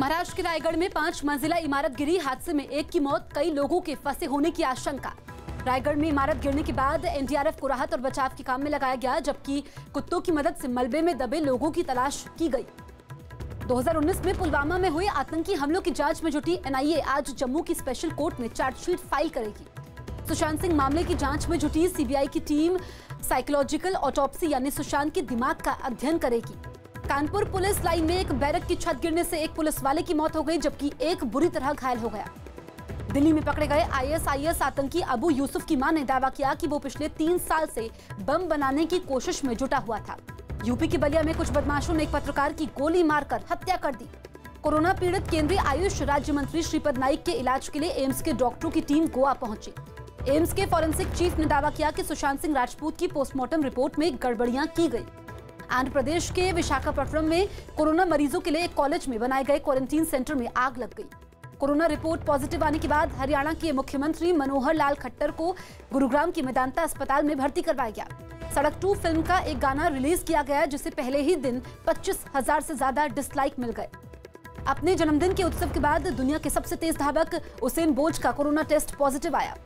महाराष्ट्र के रायगढ़ में 5 मंजिला इमारत गिरी। हादसे में एक की मौत, कई लोगों के फंसे होने की आशंका। रायगढ़ में इमारत गिरने के बाद एनडीआरएफ को राहत और बचाव के काम में लगाया गया, जबकि कुत्तों की मदद से मलबे में दबे लोगों की तलाश की गई। 2019 में पुलवामा में हुए आतंकी हमलों की जांच में जुटी एनआईए आज जम्मू की स्पेशल कोर्ट में चार्जशीट फाइल करेगी। सुशांत सिंह मामले की जांच में जुटी सीबीआई की टीम साइकोलॉजिकल ऑटोप्सी यानी सुशांत के दिमाग का अध्ययन करेगी। कानपुर पुलिस लाइन में एक बैरक की छत गिरने से एक पुलिस वाले की मौत हो गई, जबकि एक बुरी तरह घायल हो गया। दिल्ली में पकड़े गए आईएसआईएस आतंकी अबू यूसुफ की मां ने दावा किया कि वो पिछले 3 साल से बम बनाने की कोशिश में जुटा हुआ था। यूपी के बलिया में कुछ बदमाशों ने एक पत्रकार की गोली मारकर हत्या कर दी। कोरोना पीड़ित केंद्रीय आयुष राज्य मंत्री श्रीपद नाइक के इलाज के लिए एम्स के डॉक्टरों की टीम गोवा पहुंची। एम्स के फॉरेंसिक चीफ ने दावा किया कि सुशांत सिंह राजपूत की पोस्टमार्टम रिपोर्ट में गड़बड़ियां की गई। आंध्र प्रदेश के विशाखापट्टनम में कोरोना मरीजों के लिए एक कॉलेज में बनाए गए क्वारंटीन सेंटर में आग लग गई। कोरोना रिपोर्ट पॉजिटिव आने के बाद हरियाणा के मुख्यमंत्री मनोहर लाल खट्टर को गुरुग्राम के मेदांता अस्पताल में भर्ती करवाया गया। सड़क 2 फिल्म का एक गाना रिलीज किया गया, जिसे पहले ही दिन 25,000 से ज्यादा डिसलाइक मिल गए। अपने जन्मदिन के उत्सव के बाद दुनिया के सबसे तेज धावक उसेन बोल्ट का कोरोना टेस्ट पॉजिटिव आया।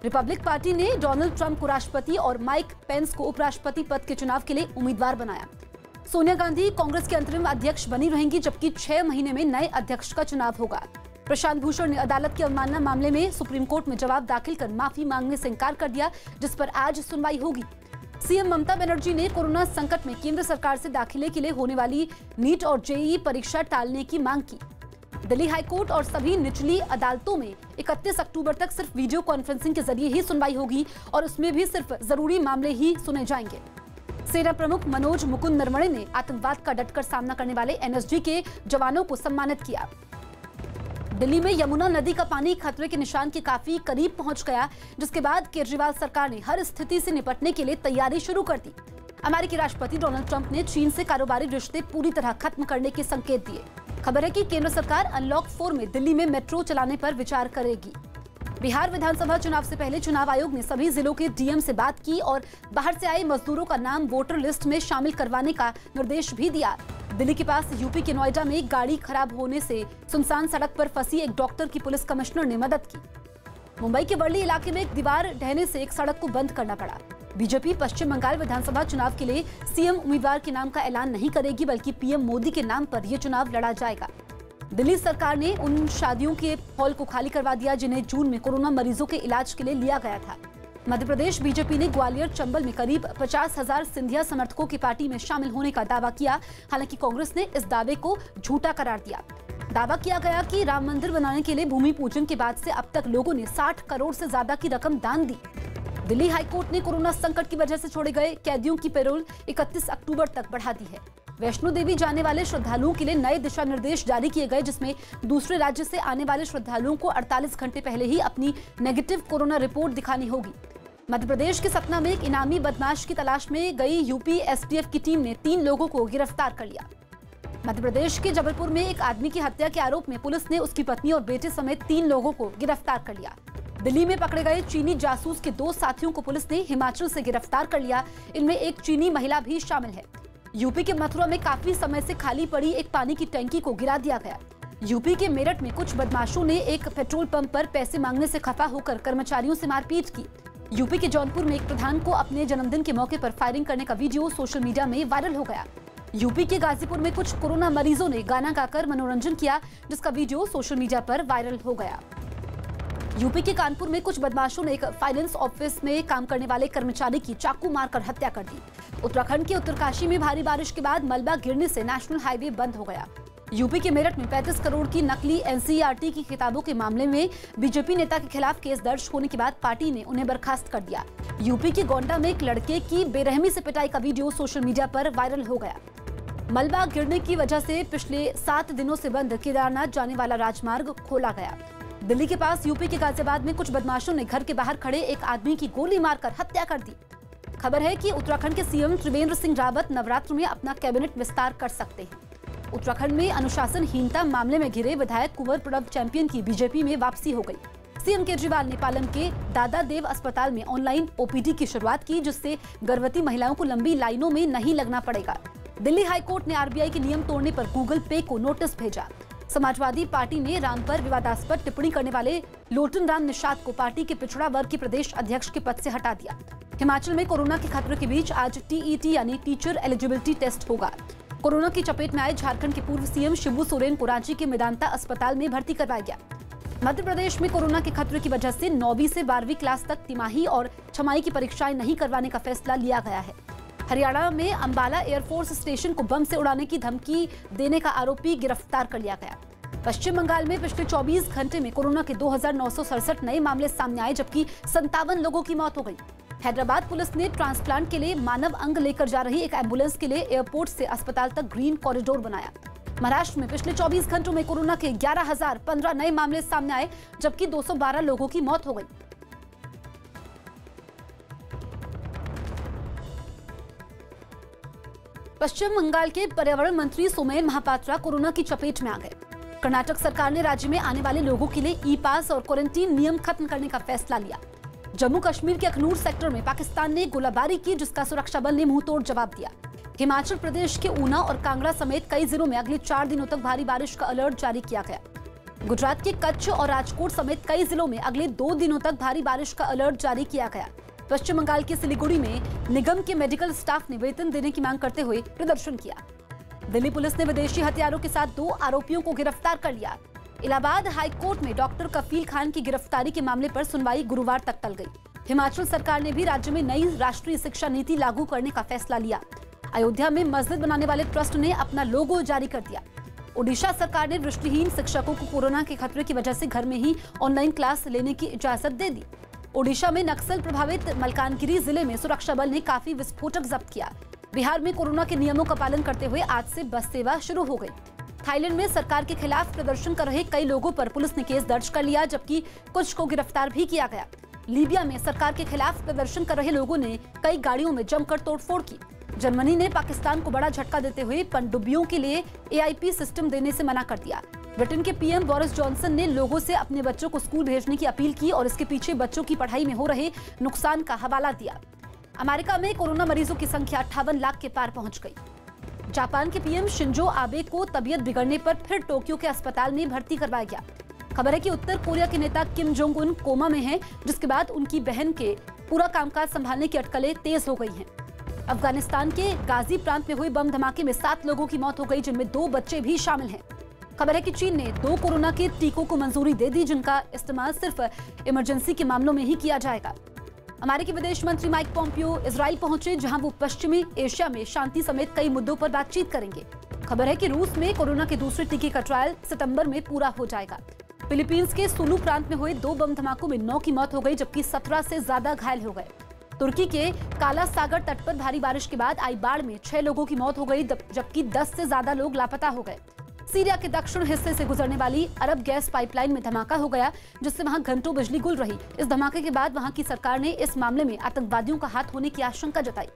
रिपब्लिक पार्टी ने डोनाल्ड ट्रंप को राष्ट्रपति और माइक पेंस को उपराष्ट्रपति पद के चुनाव के लिए उम्मीदवार बनाया। सोनिया गांधी कांग्रेस के अंतरिम अध्यक्ष बनी रहेंगी, जबकि 6 महीने में नए अध्यक्ष का चुनाव होगा। प्रशांत भूषण ने अदालत की अवमानना मामले में सुप्रीम कोर्ट में जवाब दाखिल कर माफी मांगने से इंकार कर दिया, जिस पर आज सुनवाई होगी। सीएम ममता बनर्जी ने कोरोना संकट में केंद्र सरकार से दाखिले के लिए होने वाली नीट और जेईई परीक्षा टालने की मांग की। दिल्ली हाईकोर्ट और सभी निचली अदालतों में 31 अक्टूबर तक सिर्फ वीडियो कॉन्फ्रेंसिंग के जरिए ही सुनवाई होगी और उसमें भी सिर्फ जरूरी मामले ही सुने जाएंगे। सेना प्रमुख मनोज मुकुंद नरवणे ने आतंकवाद का डटकर सामना करने वाले एनएसजी के जवानों को सम्मानित किया। दिल्ली में यमुना नदी का पानी खतरे के निशान के काफी करीब पहुंच गया, जिसके बाद केजरीवाल सरकार ने हर स्थिति से निपटने के लिए तैयारी शुरू कर दी। अमेरिकी राष्ट्रपति डोनाल्ड ट्रंप ने चीन से कारोबारी रिश्ते पूरी तरह खत्म करने के संकेत दिए। खबर है कि केंद्र सरकार अनलॉक 4 में दिल्ली में मेट्रो चलाने पर विचार करेगी। बिहार विधानसभा चुनाव से पहले चुनाव आयोग ने सभी जिलों के डीएम से बात की और बाहर से आए मजदूरों का नाम वोटर लिस्ट में शामिल करवाने का निर्देश भी दिया। दिल्ली के पास यूपी के नोएडा में एक गाड़ी खराब होने से सुनसान सड़क पर फंसी एक डॉक्टर की पुलिस कमिश्नर ने मदद की। मुंबई के वर्ली इलाके में एक दीवार ढहने से एक सड़क को बंद करना पड़ा। बीजेपी पश्चिम बंगाल विधानसभा चुनाव के लिए सीएम उम्मीदवार के नाम का ऐलान नहीं करेगी, बल्कि पीएम मोदी के नाम पर यह चुनाव लड़ा जाएगा। दिल्ली सरकार ने उन शादियों के हॉल को खाली करवा दिया जिन्हें जून में कोरोना मरीजों के इलाज के लिए लिया गया था। मध्य प्रदेश बीजेपी ने ग्वालियर चंबल में करीब 50,000 सिंधिया समर्थकों की पार्टी में शामिल होने का दावा किया। हालांकि कांग्रेस ने इस दावे को झूठा करार दिया। दावा किया गया कि राम मंदिर बनाने के लिए भूमि पूजन के बाद से अब तक लोगों ने 60 करोड़ से ज्यादा की रकम दान दी। दिल्ली हाईकोर्ट ने कोरोना संकट की वजह से छोड़े गए कैदियों की पैरोल 31 अक्टूबर तक बढ़ा दी है। वैष्णो देवी जाने वाले श्रद्धालुओं के लिए नए दिशा निर्देश जारी किए गए, जिसमें दूसरे राज्य से आने वाले श्रद्धालुओं को 48 घंटे पहले ही अपनी नेगेटिव कोरोना रिपोर्ट दिखानी होगी। मध्य प्रदेश के सतना में एक इनामी बदमाश की तलाश में गई यूपी एसटीएफ की टीम ने 3 लोगों को गिरफ्तार कर लिया। मध्य प्रदेश के जबलपुर में एक आदमी की हत्या के आरोप में पुलिस ने उसकी पत्नी और बेटे समेत 3 लोगों को गिरफ्तार कर लिया। दिल्ली में पकड़े गए चीनी जासूस के 2 साथियों को पुलिस ने हिमाचल से गिरफ्तार कर लिया। इनमें एक चीनी महिला भी शामिल है। यूपी के मथुरा में काफी समय से खाली पड़ी एक पानी की टंकी को गिरा दिया गया। यूपी के मेरठ में कुछ बदमाशों ने एक पेट्रोल पंप पर पैसे मांगने से खफा होकर कर्मचारियों से मारपीट की। यूपी के जौनपुर में एक प्रधान को अपने जन्मदिन के मौके पर फायरिंग करने का वीडियो सोशल मीडिया में वायरल हो गया। यूपी के गाजीपुर में कुछ कोरोना मरीजों ने गाना गाकर मनोरंजन किया, जिसका वीडियो सोशल मीडिया पर वायरल हो गया। यूपी के कानपुर में कुछ बदमाशों ने एक फाइनेंस ऑफिस में काम करने वाले कर्मचारी की चाकू मारकर हत्या कर दी। उत्तराखंड के उत्तरकाशी में भारी बारिश के बाद मलबा गिरने से नेशनल हाईवे बंद हो गया। यूपी के मेरठ में 35 करोड़ की नकली एनसीईआरटी की किताबों के मामले में बीजेपी नेता के खिलाफ केस दर्ज होने के बाद पार्टी ने उन्हें बर्खास्त कर दिया। यूपी के गोंडा में एक लड़के की बेरहमी से पिटाई का वीडियो सोशल मीडिया पर वायरल हो गया। मलबा गिरने की वजह से पिछले 7 दिनों से बंद केदारनाथ जाने वाला राजमार्ग खोला गया। दिल्ली के पास यूपी के गाजियाबाद में कुछ बदमाशों ने घर के बाहर खड़े एक आदमी की गोली मारकर हत्या कर दी। खबर है कि उत्तराखंड के सीएम त्रिवेंद्र सिंह रावत नवरात्र में अपना कैबिनेट विस्तार कर सकते हैं। उत्तराखंड में अनुशासनहीनता मामले में घिरे विधायक कुंवर प्रणव चैंपियन की बीजेपी में वापसी हो गई। सीएम केजरीवाल ने पालन के दादा देव अस्पताल में ऑनलाइन ओपीडी की शुरुआत की, जिससे गर्भवती महिलाओं को लंबी लाइनों में नहीं लगना पड़ेगा। दिल्ली हाईकोर्ट ने आरबीआई के नियम तोड़ने पर गूगल पे को नोटिस भेजा। समाजवादी पार्टी ने राम पर विवादास्पद टिप्पणी करने वाले लोटन राम निषाद को पार्टी के पिछड़ा वर्ग के प्रदेश अध्यक्ष के पद से हटा दिया। हिमाचल में कोरोना के खतरे के बीच आज टीईटी यानी टीचर एलिजिबिलिटी टेस्ट होगा। कोरोना की चपेट में आए झारखंड के पूर्व सीएम शिबू सोरेन को रांची के मेदांता अस्पताल में भर्ती करवाया गया। मध्य प्रदेश में कोरोना के खतरे की वजह से 9वीं से 12वीं क्लास तक तिमाही और छमाही की परीक्षाएं नहीं करवाने का फैसला लिया गया है। हरियाणा में अंबाला एयरफोर्स स्टेशन को बम से उड़ाने की धमकी देने का आरोपी गिरफ्तार कर लिया गया। पश्चिम बंगाल में पिछले 24 घंटे में कोरोना के 2967 नए मामले सामने आए, जबकि 57 लोगों की मौत हो गई। हैदराबाद पुलिस ने ट्रांसप्लांट के लिए मानव अंग लेकर जा रही एक एम्बुलेंस के लिए एयरपोर्ट से अस्पताल तक ग्रीन कॉरिडोर बनाया। महाराष्ट्र में पिछले 24 घंटों में कोरोना के 11,015 नए मामले सामने आए, जबकि 212 लोगों की मौत हो गई। पश्चिम बंगाल के पर्यावरण मंत्री सोमेन महापात्रा कोरोना की चपेट में आ गए। कर्नाटक सरकार ने राज्य में आने वाले लोगों के लिए ई पास और क्वारंटीन नियम खत्म करने का फैसला लिया। जम्मू कश्मीर के अखनूर सेक्टर में पाकिस्तान ने गोलाबारी की, जिसका सुरक्षा बल ने मुंहतोड़ जवाब दिया। हिमाचल प्रदेश के ऊना और कांगड़ा समेत कई जिलों में अगले 4 दिनों तक भारी बारिश का अलर्ट जारी किया गया। गुजरात के कच्छ और राजकोट समेत कई जिलों में अगले 2 दिनों तक भारी बारिश का अलर्ट जारी किया गया। पश्चिम बंगाल के सिलीगुड़ी में निगम के मेडिकल स्टाफ ने वेतन देने की मांग करते हुए प्रदर्शन किया। दिल्ली पुलिस ने विदेशी हथियारों के साथ 2 आरोपियों को गिरफ्तार कर लिया। इलाहाबाद हाईकोर्ट में डॉक्टर कफील खान की गिरफ्तारी के मामले पर सुनवाई गुरुवार तक टल गई। हिमाचल सरकार ने भी राज्य में नई राष्ट्रीय शिक्षा नीति लागू करने का फैसला लिया। अयोध्या में मस्जिद बनाने वाले ट्रस्ट ने अपना लोगो जारी कर दिया। ओडिशा सरकार ने दृष्टिहीन शिक्षकों को कोरोना के खतरे की वजह से घर में ही ऑनलाइन क्लास लेने की इजाजत दे दी। ओडिशा में नक्सल प्रभावित मलकानगिरी जिले में सुरक्षा बल ने काफी विस्फोटक जब्त किया। बिहार में कोरोना के नियमों का पालन करते हुए आज से बस सेवा शुरू हो गई। थाईलैंड में सरकार के खिलाफ प्रदर्शन कर रहे कई लोगों पर पुलिस ने केस दर्ज कर लिया, जबकि कुछ को गिरफ्तार भी किया गया। लीबिया में सरकार के खिलाफ प्रदर्शन कर रहे लोगों ने कई गाड़ियों में जमकर तोड़फोड़ की। जर्मनी ने पाकिस्तान को बड़ा झटका देते हुए पनडुब्बियों के लिए एआईपी सिस्टम देने से मना कर दिया। ब्रिटेन के पीएम बोरिस जॉनसन ने लोगों से अपने बच्चों को स्कूल भेजने की अपील की और इसके पीछे बच्चों की पढ़ाई में हो रहे नुकसान का हवाला दिया। अमेरिका में कोरोना मरीजों की संख्या 58 लाख के पार पहुंच गई। जापान के पीएम शिंजो आबे को तबीयत बिगड़ने पर फिर टोक्यो के अस्पताल में भर्ती करवाया गया। खबर है कि उत्तर कोरिया के नेता किम जोंग उन कोमा में हैं, जिसके बाद उनकी बहन के पूरा कामकाज संभालने की अटकलें तेज हो गई हैं। अफगानिस्तान के गाजी प्रांत में हुए बम धमाके में 7 लोगों की मौत हो गई, जिनमें 2 बच्चे भी शामिल हैं। खबर है कि चीन ने 2 कोरोना के टीकों को मंजूरी दे दी, जिनका इस्तेमाल सिर्फ इमरजेंसी के मामलों में ही किया जाएगा। अमेरिकी विदेश मंत्री माइक पोम्पियो इजराइल पहुंचे, जहां वो पश्चिमी एशिया में शांति समेत कई मुद्दों पर बातचीत करेंगे। खबर है कि रूस में कोरोना के दूसरे टीके का ट्रायल सितंबर में पूरा हो जाएगा। फिलीपींस के सुलू प्रांत में हुए 2 बम धमाकों में 9 की मौत हो गई, जबकि 17 से ज्यादा घायल हो गए। तुर्की के काला सागर तट पर भारी बारिश के बाद आई बाढ़ में 6 लोगों की मौत हो गई, जबकि 10 से ज्यादा लोग लापता हो गए। सीरिया के दक्षिण हिस्से से गुजरने वाली अरब गैस पाइपलाइन में धमाका हो गया, जिससे वहां घंटों बिजली गुल रही। इस धमाके के बाद वहां की सरकार ने इस मामले में आतंकवादियों का हाथ होने की आशंका जताई।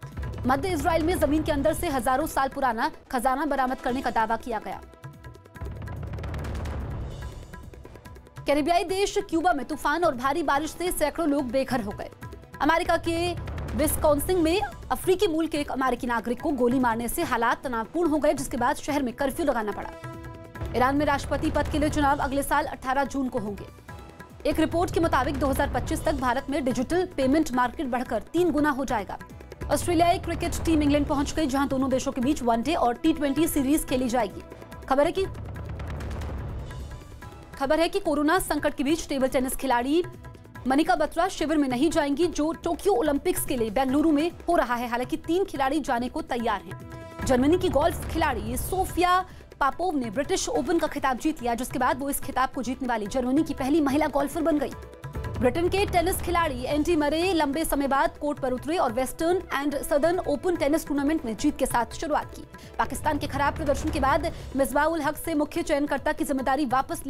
मध्य इजराइल में जमीन के अंदर से हजारों साल पुराना खजाना बरामद करने का दावा किया गया। कैरिबियाई देश क्यूबा में तूफान और भारी बारिश से सैकड़ों लोग बेघर हो गए। अमेरिका के विस्कॉन्सिन में अफ्रीकी मूल के एक अमेरिकी नागरिक को गोली मारने से हालात तनावपूर्ण हो गए, जिसके बाद शहर में कर्फ्यू लगाना पड़ा। ईरान में राष्ट्रपति पद के लिए चुनाव अगले साल 18 जून को होंगे। एक रिपोर्ट के मुताबिक 2025 तक भारत में डिजिटल पेमेंट मार्केट बढ़कर 3 गुना हो जाएगा। ऑस्ट्रेलियाई क्रिकेट टीम इंग्लैंड पहुंच गई, जहां दोनों देशों के बीच वनडे और T20 सीरीज खेली जाएगी। खबर है कि कोरोना संकट के बीच टेबल टेनिस खिलाड़ी मनिका बत्रा शिविर में नहीं जाएंगी, जो टोक्यो ओलंपिक्स के लिए बेंगलुरु में हो रहा है। हालांकि 3 खिलाड़ी जाने को तैयार हैं। जर्मनी की गोल्फ खिलाड़ी सोफिया पापोव ने ब्रिटिश ओपन का खिताब जीत लिया, जिसके बाद वो इस खिताब को जीतने वाली जर्मनी की पहली महिला गोल्फर बन गई। ब्रिटेन के टेनिस खिलाड़ी एंडी मरे लंबे समय बाद कोर्ट पर उतरे और western and southern open tennis tournament में जीत के साथ शुरुआत की। पाकिस्तान के खराब प्रदर्शन के बाद मिसबाह उल हक से मुख्य चयनकर्ता की जिम्मेदारी वापस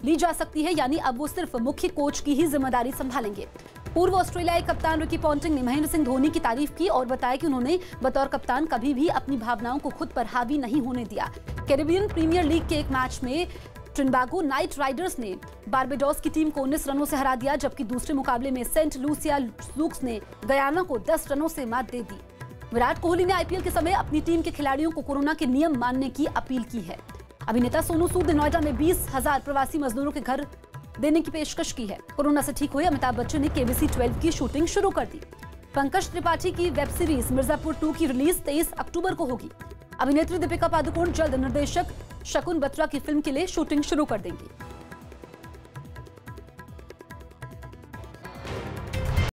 ली जा सकती है, यानी अब वो सिर्फ मुख्य कोच की ही जिम्मेदारी संभालेंगे। पूर्व ऑस्ट्रेलियाई कप्तान रिकी पॉन्टिंग ने महेंद्र सिंह धोनी की तारीफ की और बताया कि उन्होंने बतौर कप्तान कभी भी अपनी भावनाओं को खुद पर हावी नहीं होने दिया। कैरिबियन प्रीमियर लीग के एक मैच में ट्रिनबागो नाइट राइडर्स ने बारबेडोस की टीम को 19 रनों से हरा दिया, जबकि दूसरे मुकाबले में सेंट लूसिया लूक्स ने गयाना को 10 रनों से मात दे दी। विराट कोहली ने आईपीएल के समय अपनी टीम के खिलाड़ियों को कोरोना के नियम मानने की अपील की है। अभिनेता सोनू सूद ने नोएडा में 20,000 प्रवासी मजदूरों के घर देने की पेशकश की है। कोरोना से ठीक हुए अमिताभ बच्चन ने केबीसी 12 की शूटिंग शुरू कर दी। पंकज त्रिपाठी की वेब सीरीज मिर्जापुर 2 की रिलीज 23 अक्टूबर को होगी। अभिनेत्री दीपिका पादुकोण जल्द निर्देशक शकुन बत्रा की फिल्म के लिए शूटिंग शुरू कर देंगी।